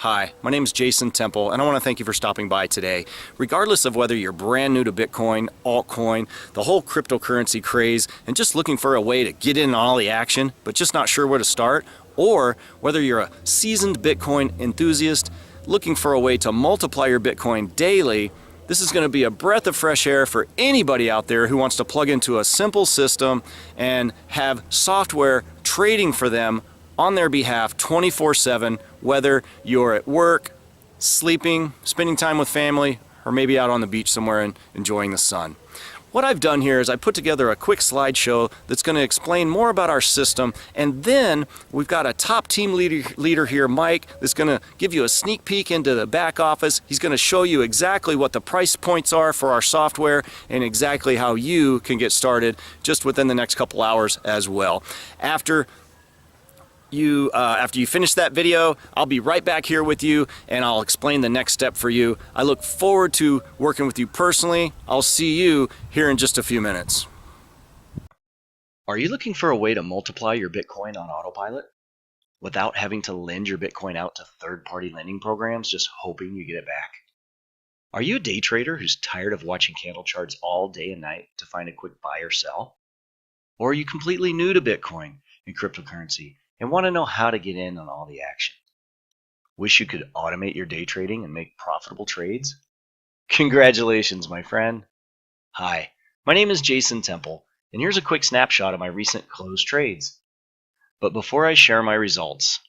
Hi, my name is Jason Temple, and I want to thank you for stopping by today. Regardless of whether you're brand new to Bitcoin, altcoin, the whole cryptocurrency craze, and just looking for a way to get in on all the action, but just not sure where to start, or whether you're a seasoned Bitcoin enthusiast looking for a way to multiply your Bitcoin daily, this is going to be a breath of fresh air for anybody out there who wants to plug into a simple system and have software trading for them on their behalf 24/7, whether you're at work, sleeping, spending time with family, or maybe out on the beach somewhere and enjoying the sun. What I've done here is I put together a quick slideshow that's going to explain more about our system, and then we've got a top team leader here, Mike, that's going to give you a sneak peek into the back office. He's going to show you exactly what the price points are for our software and exactly how you can get started just within the next couple hours as well. After you finish that video, I'll be right back here with you and I'll explain the next step for you. I look forward to working with you personally. I'll see you here in just a few minutes. Are you looking for a way to multiply your Bitcoin on autopilot without having to lend your Bitcoin out to third-party lending programs just hoping you get it back? Are you a day trader who's tired of watching candle charts all day and night to find a quick buy or sell? Or are you completely new to Bitcoin and cryptocurrency and want to know how to get in on all the action? Wish you could automate your day trading and make profitable trades? Congratulations, my friend. Hi, my name is Jason Temple, and here's a quick snapshot of my recent closed trades. But before I share my results,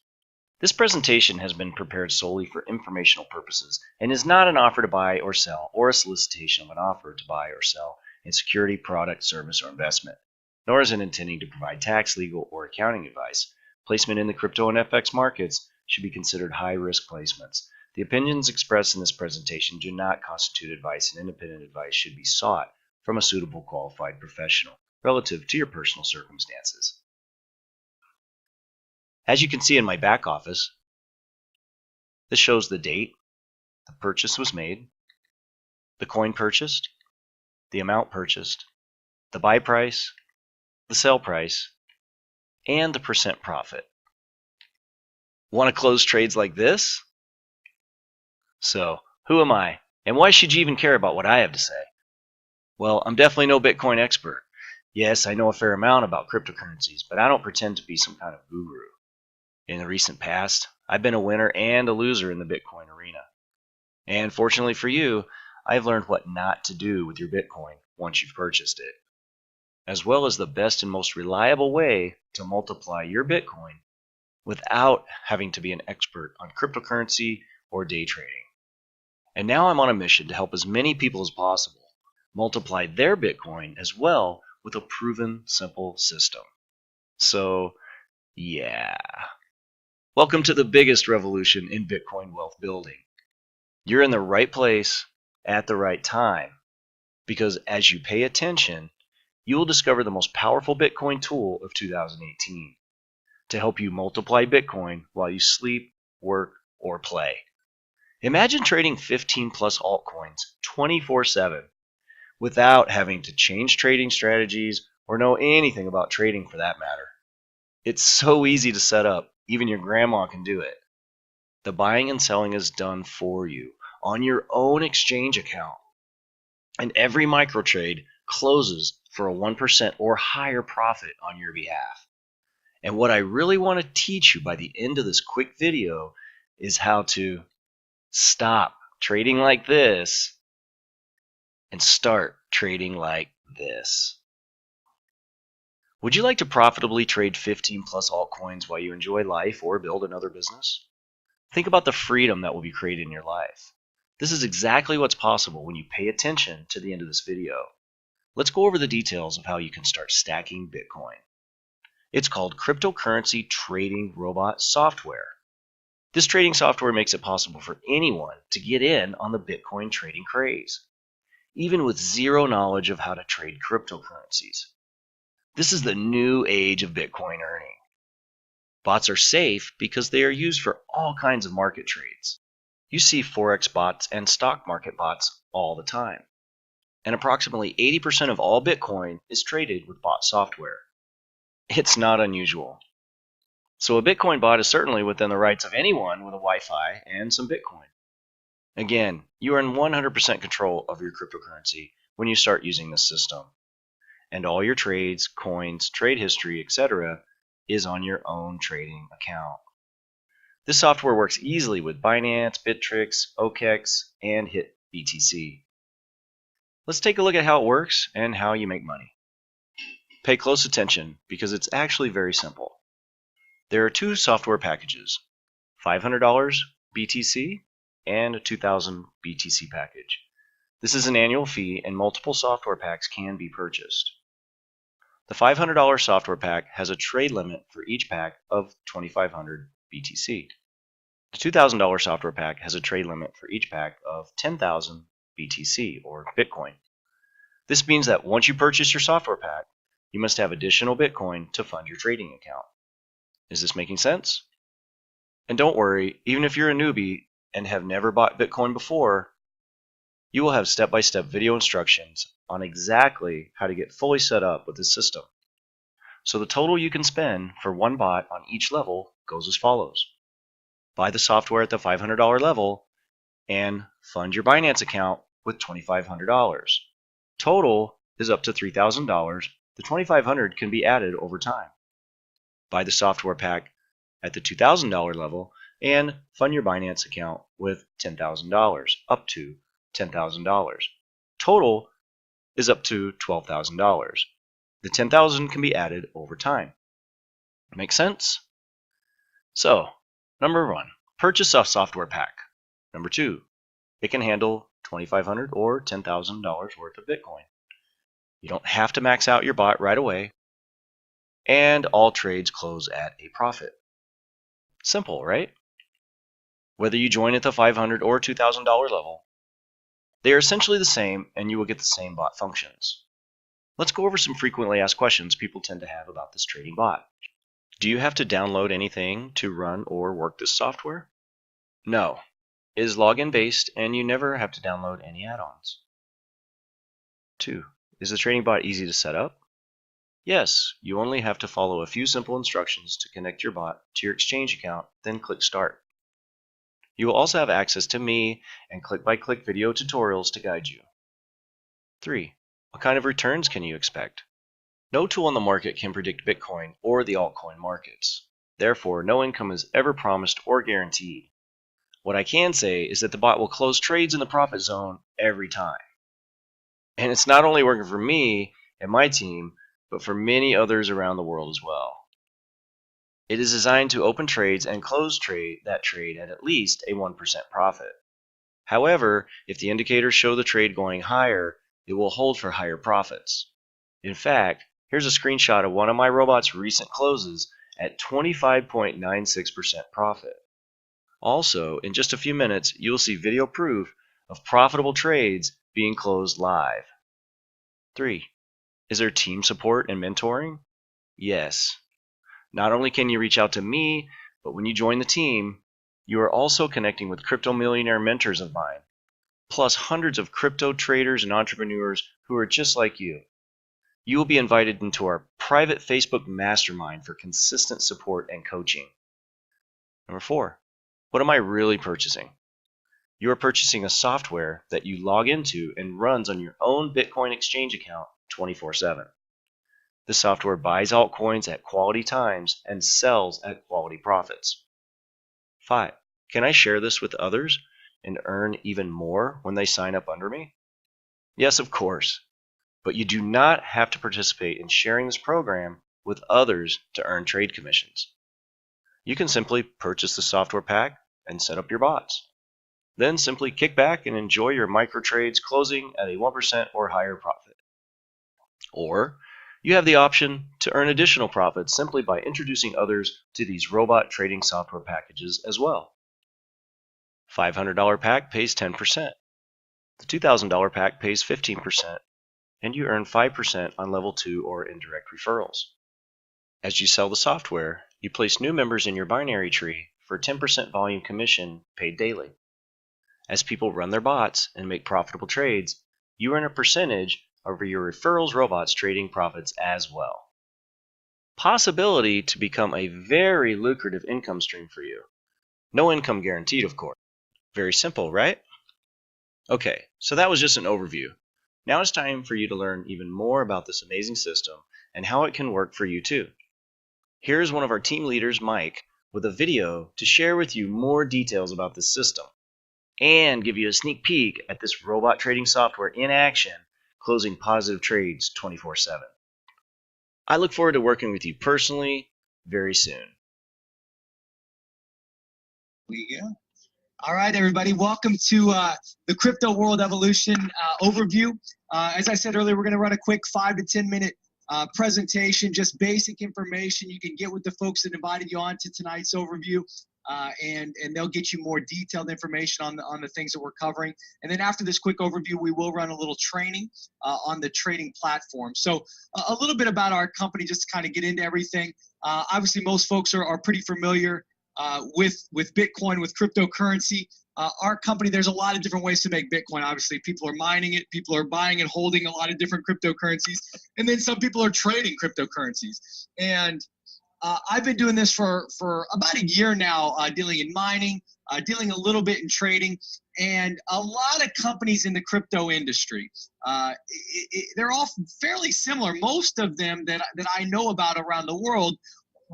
this presentation has been prepared solely for informational purposes and is not an offer to buy or sell or a solicitation of an offer to buy or sell a security, product, service, or investment, nor is it intending to provide tax, legal, or accounting advice. Placement in the crypto and FX markets should be considered high-risk placements. The opinions expressed in this presentation do not constitute advice, and independent advice should be sought from a suitable qualified professional relative to your personal circumstances. As you can see in my back office, this shows the date the purchase was made, the coin purchased, the amount purchased, the buy price, the sell price, and the percent profit. Want to close trades like this? So, who am I, and why should you even care about what I have to say? Well, I'm definitely no Bitcoin expert. Yes, I know a fair amount about cryptocurrencies, but I don't pretend to be some kind of guru. In the recent past, I've been a winner and a loser in the Bitcoin arena. And fortunately for you, I've learned what not to do with your Bitcoin once you've purchased it, as well as the best and most reliable way to multiply your Bitcoin without having to be an expert on cryptocurrency or day trading. And now I'm on a mission to help as many people as possible multiply their Bitcoin as well with a proven, simple system. So, yeah. Welcome to the biggest revolution in Bitcoin wealth building. You're in the right place at the right time, because as you pay attention, you will discover the most powerful Bitcoin tool of 2018 to help you multiply Bitcoin while you sleep, work, or play. Imagine trading 15 plus altcoins 24/7 without having to change trading strategies or know anything about trading for that matter. It's so easy to set up, even your grandma can do it. The buying and selling is done for you on your own exchange account, and every micro trade closes for a 1% or higher profit on your behalf. And what I really want to teach you by the end of this quick video is how to stop trading like this and start trading like this. Would you like to profitably trade 15 plus altcoins while you enjoy life or build another business? Think about the freedom that will be created in your life. This is exactly what's possible when you pay attention to the end of this video. Let's go over the details of how you can start stacking Bitcoin. It's called Cryptocurrency Trading Robot Software. This trading software makes it possible for anyone to get in on the Bitcoin trading craze, even with zero knowledge of how to trade cryptocurrencies. This is the new age of Bitcoin earning. Bots are safe because they are used for all kinds of market trades. You see Forex bots and stock market bots all the time. And approximately 80% of all Bitcoin is traded with bot software. It's not unusual. So a Bitcoin bot is certainly within the rights of anyone with a Wi-Fi and some Bitcoin. Again, you are in 100% control of your cryptocurrency when you start using this system. And all your trades, coins, trade history, etc. is on your own trading account. This software works easily with Binance, Bittrex, OKEx, and HitBTC. Let's take a look at how it works and how you make money. Pay close attention because it's actually very simple. There are two software packages, $500 BTC and a 2000 BTC package. This is an annual fee and multiple software packs can be purchased. The $500 software pack has a trade limit for each pack of 2,500 BTC. The $2,000 software pack has a trade limit for each pack of 10,000 BTC or Bitcoin. This means that once you purchase your software pack, you must have additional Bitcoin to fund your trading account. Is this making sense? And don't worry, even if you're a newbie and have never bought Bitcoin before, you will have step-by-step video instructions on exactly how to get fully set up with this system. So the total you can spend for one bot on each level goes as follows. Buy the software at the $500 level and fund your Binance account with $2,500. Total is up to $3,000. The $2,500 can be added over time. Buy the software pack at the $2,000 level and fund your Binance account with $10,000, up to $10,000. Total is up to $12,000. The $10,000 can be added over time. Make sense? So, number 1, purchase a software pack. Number 2, it can handle $2,500 or $10,000 worth of Bitcoin. You don't have to max out your bot right away, and all trades close at a profit. Simple, right? Whether you join at the $500 or $2,000 level, they are essentially the same and you will get the same bot functions. Let's go over some frequently asked questions people tend to have about this trading bot. Do you have to download anything to run or work this software? No. It is login based and you never have to download any add-ons. 2. Is the trading bot easy to set up? Yes, you only have to follow a few simple instructions to connect your bot to your exchange account, then click Start. You will also have access to me and click-by-click video tutorials to guide you. 3. What kind of returns can you expect? No tool on the market can predict Bitcoin or the altcoin markets. Therefore, no income is ever promised or guaranteed. What I can say is that the bot will close trades in the profit zone every time. And it's not only working for me and my team, but for many others around the world as well. It is designed to open trades and close that trade at least a 1% profit. However, if the indicators show the trade going higher, it will hold for higher profits. In fact, here's a screenshot of one of my robot's recent closes at 25.96% profit. Also, in just a few minutes, you will see video proof of profitable trades being closed live. 3. Is there team support and mentoring? Yes. Not only can you reach out to me, but when you join the team, you are also connecting with crypto millionaire mentors of mine, plus hundreds of crypto traders and entrepreneurs who are just like you. You will be invited into our private Facebook mastermind for consistent support and coaching. Number 4, what am I really purchasing? You are purchasing a software that you log into and runs on your own Bitcoin exchange account 24/7. This software buys altcoins at quality times and sells at quality profits. 5, can I share this with others and earn even more when they sign up under me? Yes, of course. But you do not have to participate in sharing this program with others to earn trade commissions. You can simply purchase the software pack and set up your bots. Then simply kick back and enjoy your micro trades closing at a 1% or higher profit. Or you have the option to earn additional profits simply by introducing others to these robot trading software packages as well. $500 pack pays 10%. The $2,000 pack pays 15%. And you earn 5% on level 2 or indirect referrals. As you sell the software, you place new members in your binary tree for a 10% volume commission paid daily. As people run their bots and make profitable trades, you earn a percentage over your referrals robots trading profits as well. possibility to become a very lucrative income stream for you. No income guaranteed, of course. Very simple, right? Okay, so that was just an overview. Now it's time for you to learn even more about this amazing system and how it can work for you too. Here's one of our team leaders, Mike, with a video to share with you more details about this system and give you a sneak peek at this robot trading software in action, closing positive trades 24/7. I look forward to working with you personally very soon. We go. All right, everybody, welcome to the Crypto World Evolution overview. As I said earlier, we're going to run a quick 5 to 10 minute presentation, just basic information you can get with the folks that invited you on to tonight's overview, and they'll get you more detailed information on the things that we're covering. And then after this quick overview, we will run a little training on the trading platform. So a little bit about our company, just to kind of get into everything. Obviously, most folks are pretty familiar with Bitcoin, with cryptocurrency. Our company, there's a lot of different ways to make Bitcoin. Obviously, people are mining it, people are buying and holding a lot of different cryptocurrencies, and then some people are trading cryptocurrencies. And I've been doing this for about a year now, dealing in mining, dealing a little bit in trading, and a lot of companies in the crypto industry. They're all fairly similar. Most of them that I know about around the world,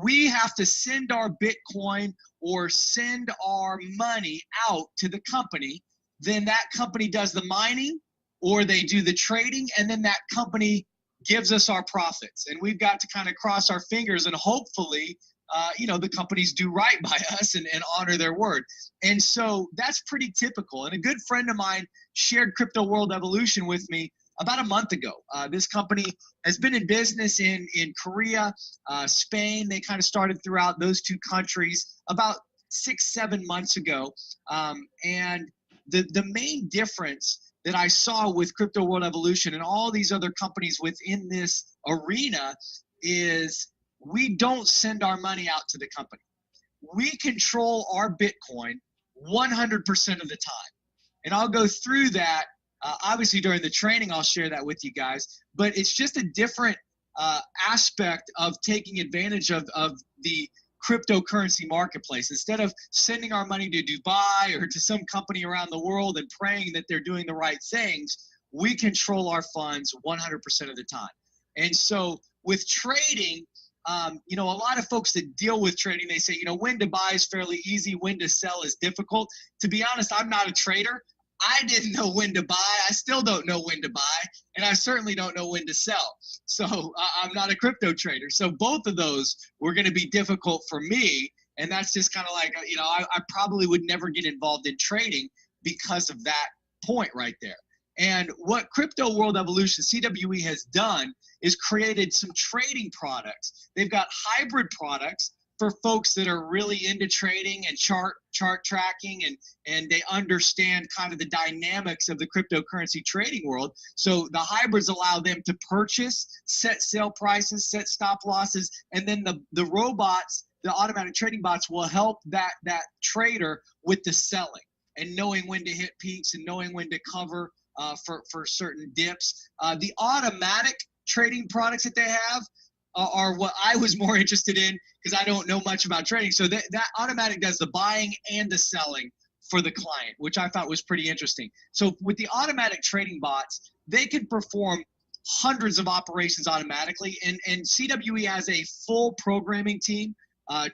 we have to send our Bitcoin or send our money out to the company. Then that company does the mining or they do the trading, and then that company gives us our profits. And we've got to kind of cross our fingers and hopefully, the companies do right by us and honor their word. And so that's pretty typical. And a good friend of mine shared Crypto World Evolution with me about a month ago. This company has been in business in Korea, Spain. They kind of started throughout those two countries about 6-7 months ago. And the main difference that I saw with Crypto World Evolution and all these other companies within this arena is we don't send our money out to the company. We control our Bitcoin 100% of the time. And I'll go through that. Obviously, during the training, I'll share that with you guys. But it's just a different aspect of taking advantage of the cryptocurrency marketplace. Instead of sending our money to Dubai or to some company around the world and praying that they're doing the right things, we control our funds 100% of the time. And so with trading, a lot of folks that deal with trading, they say, when to buy is fairly easy, when to sell is difficult. To be honest, I'm not a trader. I didn't know when to buy. I still don't know when to buy, and I certainly don't know when to sell. So I'm not a crypto trader. So both of those were going to be difficult for me, and that's just kind of like, I probably would never get involved in trading because of that point right there. And what Crypto World Evolution, CWE, has done is created some trading products. They've got hybrid products for folks that are really into trading and chart tracking, and they understand kind of the dynamics of the cryptocurrency trading world. So the hybrids allow them to purchase, set sale prices, set stop losses, and then the robots, the automatic trading bots, will help that trader with the selling and knowing when to hit peaks and knowing when to cover for certain dips. The automatic trading products that they have are what I was more interested in because I don't know much about trading. So that automatic does the buying and the selling for the client, which I thought was pretty interesting. So with the automatic trading bots, they can perform hundreds of operations automatically. And CWE has a full programming team,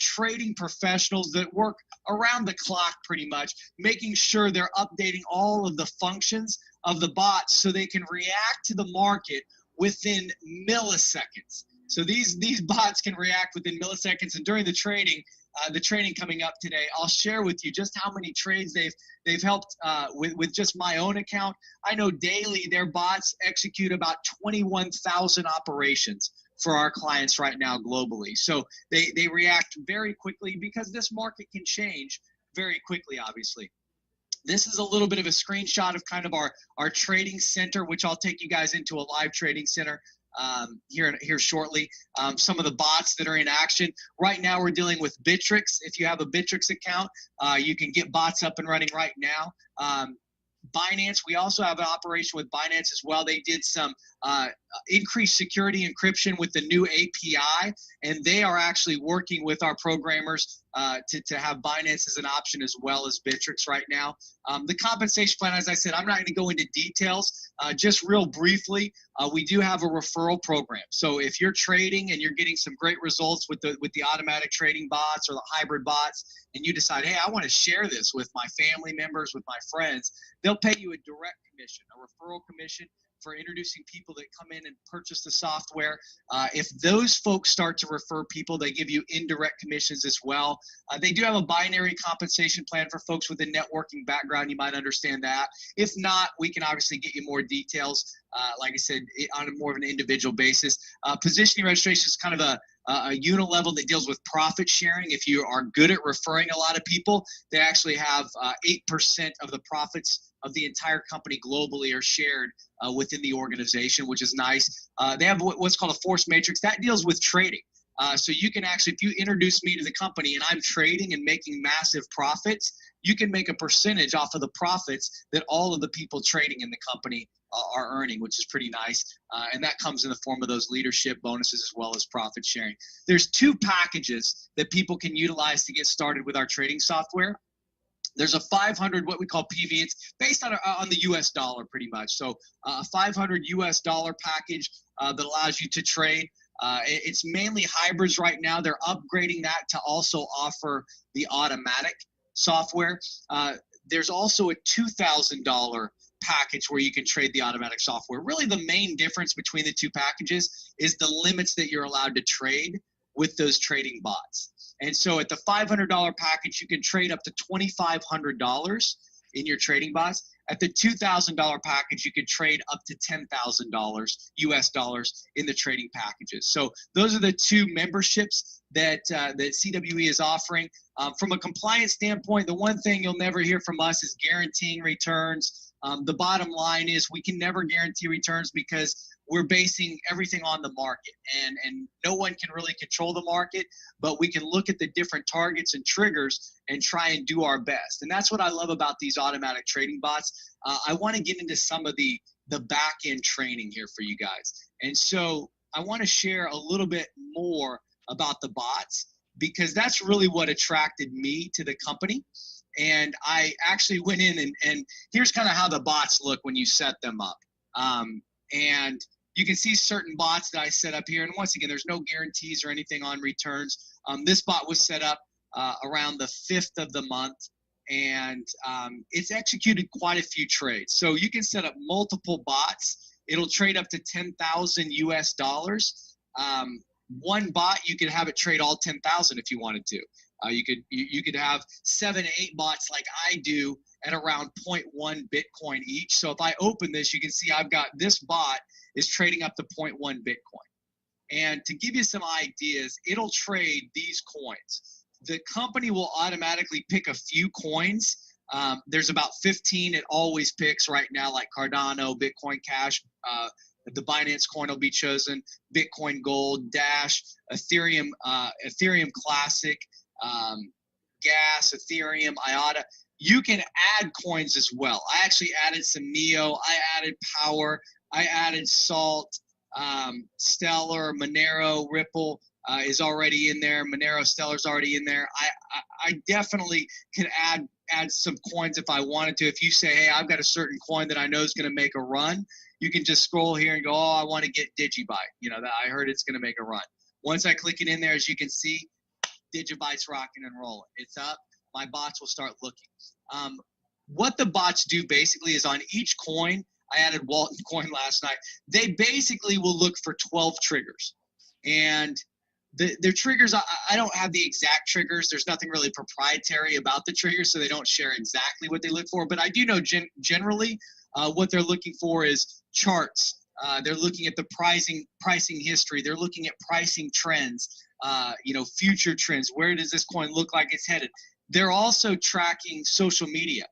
trading professionals that work around the clock pretty much, making sure they're updating all of the functions of the bots so they can react to the market within milliseconds. So these bots can react within milliseconds, and during the training coming up today, I'll share with you just how many trades they've helped with just my own account. I know daily their bots execute about 21,000 operations for our clients right now globally. So they react very quickly because this market can change very quickly, obviously. This is a little bit of a screenshot of kind of our trading center, which I'll take you guys into a live trading center here shortly. Some of the bots that are in action right now, we're dealing with Bittrex. If you have a Bittrex account, you can get bots up and running right now. Binance. We also have an operation with Binance as well. They did some increased security encryption with the new API, and they are actually working with our programmers to have Binance as an option as well as Bittrex right now. The compensation plan, as I said, I'm not going to go into details. Just real briefly, we do have a referral program. So if you're trading and you're getting some great results with the automatic trading bots or the hybrid bots, and you decide, hey, I want to share this with my family members, with my friends, they'll pay you a direct commission, a referral commission, for introducing people that come in and purchase the software. If those folks start to refer people, they give you indirect commissions as well. They do have a binary compensation plan for folks with a networking background. You might understand that. If not, we can obviously get you more details, like I said, on a more of an individual basis. Positioning registration is kind of a unilevel that deals with profit sharing. If you are good at referring a lot of people, they actually have 8% of the profits of the entire company globally are shared within the organization, which is nice. They have what's called a force matrix that deals with trading. So you can actually, if you introduce me to the company and I'm trading and making massive profits, you can make a percentage off of the profits that all of the people trading in the company are earning, which is pretty nice. And that comes in the form of those leadership bonuses as well as profit sharing. There's 2 packages that people can utilize to get started with our trading software. There's a 500, what we call PV. It's based on the US dollar pretty much. So a 500 US dollar package that allows you to trade. It's mainly hybrids right now. They're upgrading that to also offer the automatic software. There's also a $2,000 package where you can trade the automatic software. Really the main difference between the 2 packages is the limits that you're allowed to trade with those trading bots. And so at the $500 package, you can trade up to $2,500 in your trading bots. At the $2,000 package, you could trade up to $10,000 US dollars in the trading packages. So those are the 2 memberships that CWE is offering. From a compliance standpoint, the one thing you'll never hear from us is guaranteeing returns. The bottom line is we can never guarantee returns because we're basing everything on the market, and no one can really control the market, but we can look at the different targets and triggers and try and do our best. And that's what I love about these automatic trading bots. I want to get into some of the back end training here for you guys. And so I want to share a little bit more about the bots because that's really what attracted me to the company. And I actually went in and here's kind of how the bots look when you set them up. And you can see certain bots that I set up here. And once again, there's no guarantees or anything on returns. This bot was set up around the 5th of the month, and it's executed quite a few trades. So you can set up multiple bots. It'll trade up to 10,000 US dollars. One bot, you could have it trade all 10,000 if you wanted to. You could have 7 to 8 bots like I do at around 0.1 Bitcoin each. So if I open this, you can see I've got this bot is trading up to 0.1 Bitcoin. And to give you some ideas, it'll trade these coins. The company will automatically pick a few coins. There's about 15 it always picks right now, like Cardano, Bitcoin Cash, the Binance coin will be chosen, Bitcoin Gold, Dash, Ethereum Classic, Gas, Ethereum, IOTA. You can add coins as well. I actually added some NEO. I added Power. I added Salt, Stellar, Monero, Ripple is already in there. Monero, Stellar's already in there. I definitely can add some coins if I wanted to. If you say, hey, I've got a certain coin that I know is going to make a run, you can just scroll here and go, oh, I want to get Digibyte. You know, that I heard it's going to make a run. Once I click it in there, as you can see, Digibyte's rocking and rolling. It's up. My bots will start looking. What the bots do basically is on each coin, I added Walton coin last night, they basically will look for 12 triggers. And their triggers, I don't have the exact triggers. There's nothing really proprietary about the triggers, so they don't share exactly what they look for. But I do know generally what they're looking for is charts. They're looking at the pricing history. They're looking at pricing trends, future trends. Where does this coin look like it's headed? They're also tracking social media.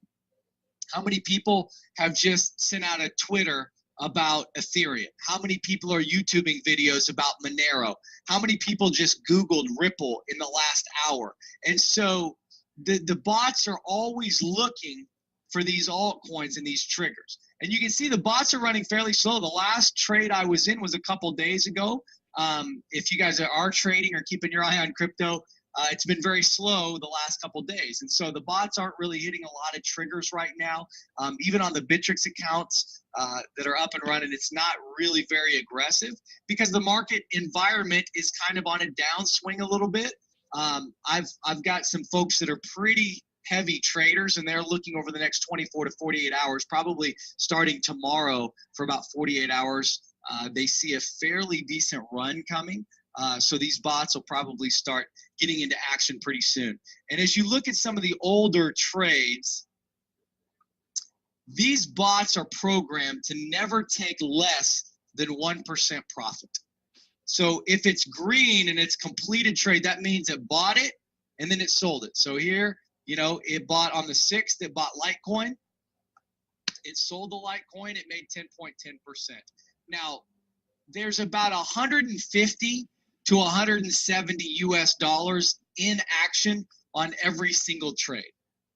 How many people have just sent out a Twitter about Ethereum? How many people are YouTubing videos about Monero? How many people just Googled Ripple in the last hour? And so the bots are always looking for these altcoins and these triggers. And you can see the bots are running fairly slow. The last trade I was in was a couple days ago. If you guys are trading or keeping your eye on crypto, it's been very slow the last couple days. And so the bots aren't really hitting a lot of triggers right now. Even on the Bittrex accounts that are up and running, it's not really very aggressive because the market environment is kind of on a downswing a little bit. I've got some folks that are pretty heavy traders, and they're looking over the next 24 to 48 hours, probably starting tomorrow for about 48 hours. They see a fairly decent run coming. So these bots will probably start getting into action pretty soon. And as you look at some of the older trades, these bots are programmed to never take less than 1% profit. So if it's green and it's completed trade, that means it bought it and then it sold it. So here, you know, it bought on the 6th, it bought Litecoin. It sold the Litecoin, it made 10.10%. Now, there's about 150 to 170 US dollars in action on every single trade.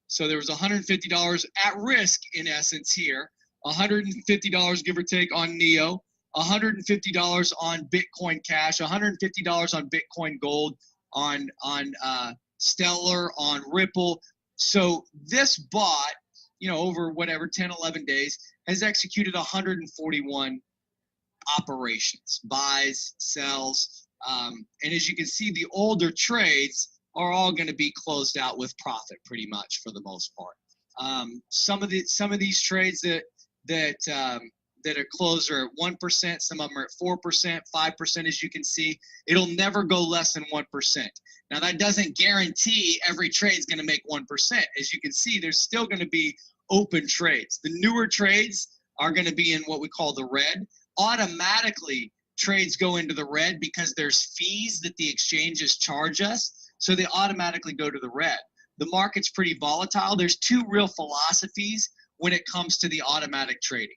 So there was $150 at risk in essence here, $150 give or take on NEO, $150 on Bitcoin Cash, $150 on Bitcoin Gold, on Stellar, on Ripple. So this bot, you know, over whatever 10, 11 days has executed 141 operations, buys, sells, and as you can see, the older trades are all going to be closed out with profit pretty much for the most part. Some of these trades that are closed are at 1%, some of them are at 4%, 5%, as you can see. It'll never go less than 1%. Now, that doesn't guarantee every trade is going to make 1%. As you can see, there's still going to be open trades. The newer trades are going to be in what we call the red. Automatically, trades go into the red because there's fees that the exchanges charge us, so they automatically go to the red. The market's pretty volatile. There's two real philosophies when it comes to the automatic trading.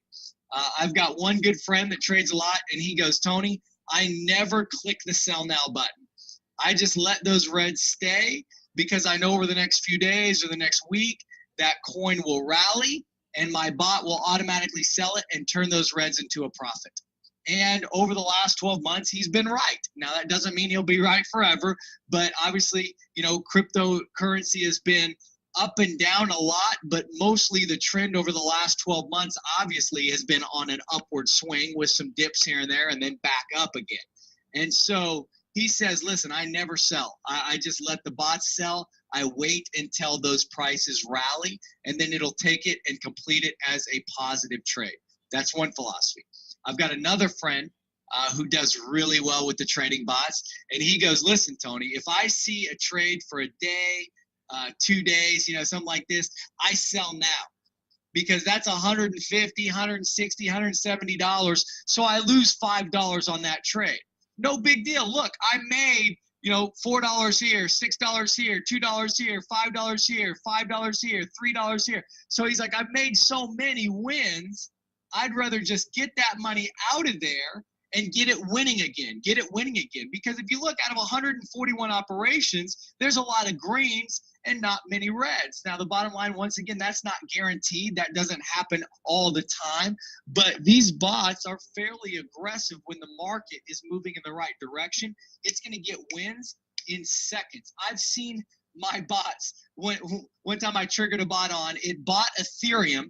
I've got one good friend that trades a lot, and he goes, Tony, I never click the sell now button. I just let those reds stay because I know over the next few days or the next week that coin will rally and my bot will automatically sell it and turn those reds into a profit. And over the last 12 months, he's been right. Now, that doesn't mean he'll be right forever, but obviously, you know, cryptocurrency has been up and down a lot, but mostly the trend over the last 12 months obviously has been on an upward swing with some dips here and there and then back up again. And so he says, listen, I never sell. I just let the bots sell. I wait until those prices rally, and then it'll take it and complete it as a positive trade. That's one philosophy. I've got another friend who does really well with the trading bots, and he goes, listen, Tony, if I see a trade for a day, 2 days, you know, something like this, I sell now because that's $150, $160, $170. So I lose $5 on that trade. No big deal. Look, I made, you know, $4 here, $6 here, $2 here, $5 here, $5 here, $3 here. So he's like, I've made so many wins. I'd rather just get that money out of there and get it winning again, Because if you look out of 141 operations, there's a lot of greens and not many reds. Now, the bottom line, once again, that's not guaranteed. That doesn't happen all the time. But these bots are fairly aggressive when the market is moving in the right direction. It's going to get wins in seconds. I've seen my bots. One time I triggered a bot on, it bought Ethereum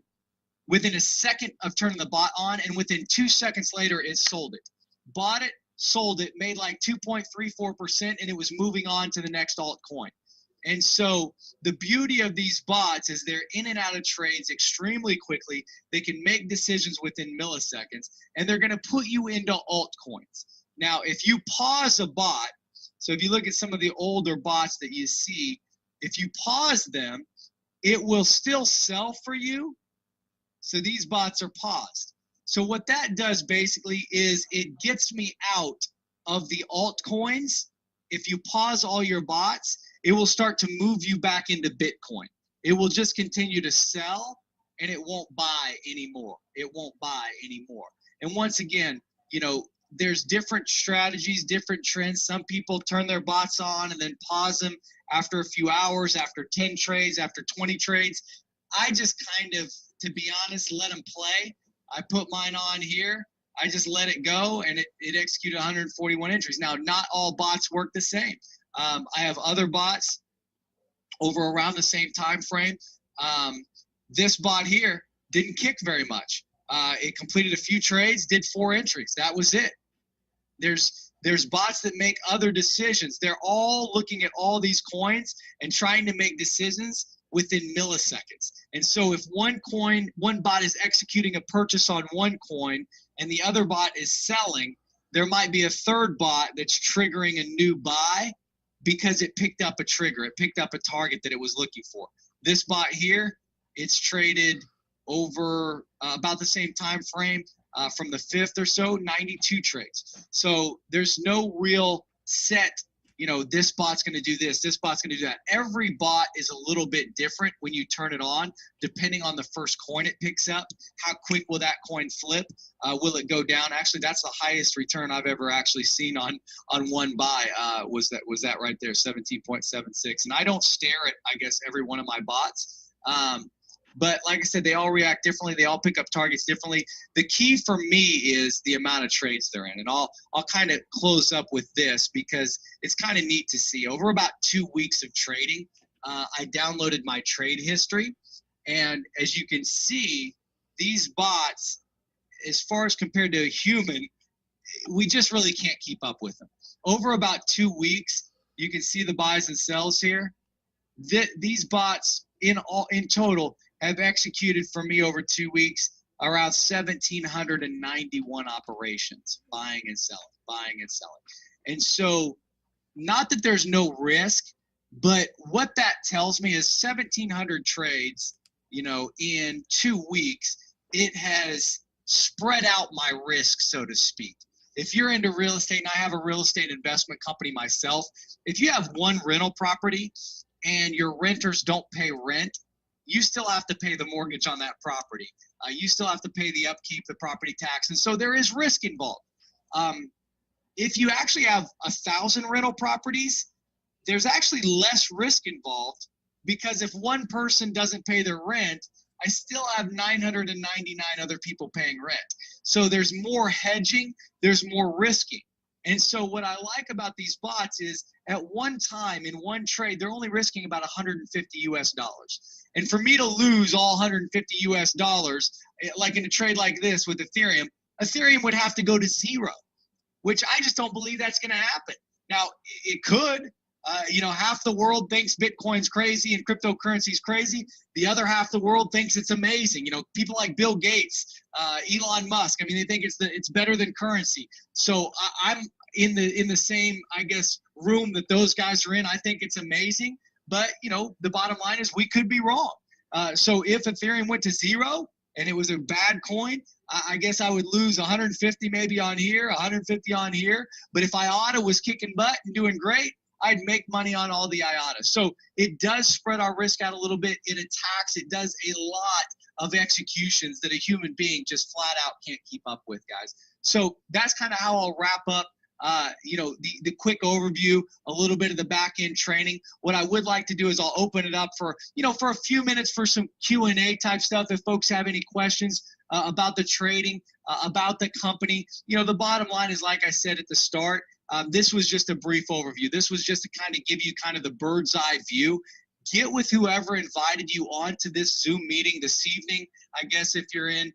within a second of turning the bot on, and within 2 seconds later, it sold it. Bought it, sold it, made like 2.34%, and it was moving on to the next altcoin. And so the beauty of these bots is they're in and out of trades extremely quickly. They can make decisions within milliseconds, and they're going to put you into altcoins. Now, if you pause a bot, so if you look at some of the older bots that you see, if you pause them, it will still sell for you. So these bots are paused. So what that does basically is it gets me out of the altcoins. If you pause all your bots, it will start to move you back into Bitcoin. It will just continue to sell, and it won't buy anymore. And once again, you know, there's different strategies, different trends. Some people turn their bots on and then pause them after a few hours, after 10 trades, after 20 trades. I just kind of, to be honest, let them play. I put mine on here. I just let it go, and it executed 141 entries. Now, not all bots work the same. I have other bots over around the same time frame. This bot here didn't kick very much. It completed a few trades, did 4 entries. That was it. There's bots that make other decisions. They're all looking at all these coins and trying to make decisions within milliseconds. And so if one bot is executing a purchase on one coin and the other bot is selling, there might be a third bot that's triggering a new buy because it picked up a trigger. It picked up a target that it was looking for. This bot here, it's traded over about the same time frame from the 5th or so, 92 trades. So there's no real set, this bot's going to do this bot's going to do that. Every bot is a little bit different when you turn it on, depending on the first coin it picks up. How quick will that coin flip? Will it go down? Actually, that's the highest return I've ever actually seen on one buy. Was that right there, 17.76. And I don't stare at, I guess, every one of my bots. But like I said, they all react differently. They all pick up targets differently. The key for me is the amount of trades they're in. And I'll kind of close up with this because it's kind of neat to see. Over about 2 weeks of trading, I downloaded my trade history. And as you can see, these bots, as far as compared to a human, we just really can't keep up with them. Over about 2 weeks, you can see the buys and sells here. These bots in total have executed for me over 2 weeks around 1,791 operations, buying and selling. And so, not that there's no risk, but what that tells me is 1,700 trades, in 2 weeks, it has spread out my risk, so to speak. If you're into real estate, and I have a real estate investment company myself, if you have one rental property and your renters don't pay rent, you still have to pay the mortgage on that property. You still have to pay the upkeep, the property tax. And so there is risk involved. If you actually have 1,000 rental properties, there's actually less risk involved because if one person doesn't pay their rent, I still have 999 other people paying rent. So there's more hedging, there's more risking. And so what I like about these bots is at one time in one trade, they're only risking about 150 US dollars. And for me to lose all 150 US dollars, like in a trade like this with Ethereum would have to go to zero, which I just don't believe that's going to happen. Now, it could. Half the world thinks Bitcoin's crazy and cryptocurrency's crazy. The other half the world thinks it's amazing. People like Bill Gates, Elon Musk. I mean, they think it's better than currency. So I'm in the same, I guess, room that those guys are in. I think it's amazing. But the bottom line is we could be wrong. So if Ethereum went to zero and it was a bad coin, I guess I would lose 150 maybe on here, 150 on here. But if IATA was kicking butt and doing great, I'd make money on all the IATA. So it does spread our risk out a little bit. It does a lot of executions that a human being just flat out can't keep up with, guys. So that's kind of how I'll wrap up, the quick overview, a little bit of the back end training. What I would like to do is I'll open it up for a few minutes for some Q&A type stuff. If folks have any questions about the trading, about the company, the bottom line is, like I said at the start, this was just a brief overview. This was just to kind of give you kind of the bird's eye view. Get with whoever invited you onto this Zoom meeting this evening. I guess if you're in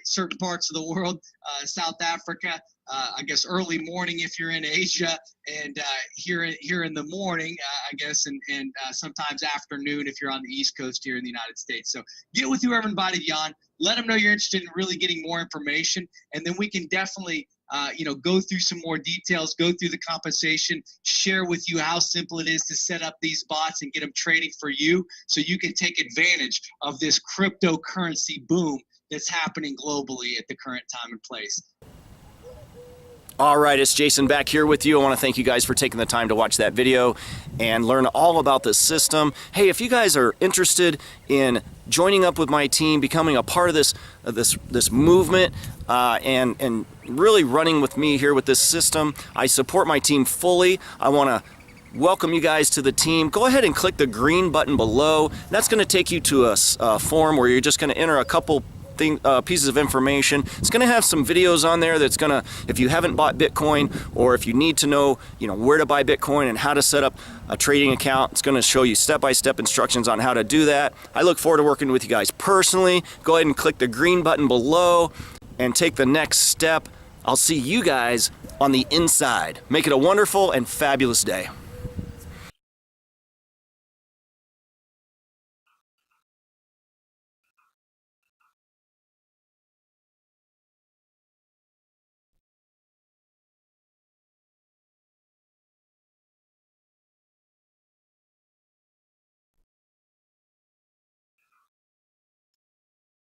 certain parts of the world, South Africa, I guess early morning if you're in Asia, and here in the morning, I guess, and sometimes afternoon if you're on the East Coast here in the United States. So get with whoever invited you on. Let them know you're interested in really getting more information, and then we can definitely go through some more details, go through the compensation, share with you how simple it is to set up these bots and get them trading for you so you can take advantage of this cryptocurrency boom that's happening globally at the current time and place. All right, it's Jason back here with you. I want to thank you guys for taking the time to watch that video and learn all about this system. Hey, if you guys are interested in joining up with my team, becoming a part of this movement, and really running with me here with this system, I support my team fully. I want to welcome you guys to the team. Go ahead and click the green button below. That's going to take you to a form where you're just going to enter a couple pieces of information. It's going to have some videos on there that's going to, if you haven't bought Bitcoin, or if you need to know, where to buy Bitcoin and how to set up a trading account, it's going to show you step-by-step instructions on how to do that. I look forward to working with you guys personally. Go ahead and click the green button below and take the next step. I'll see you guys on the inside. Make it a wonderful and fabulous day.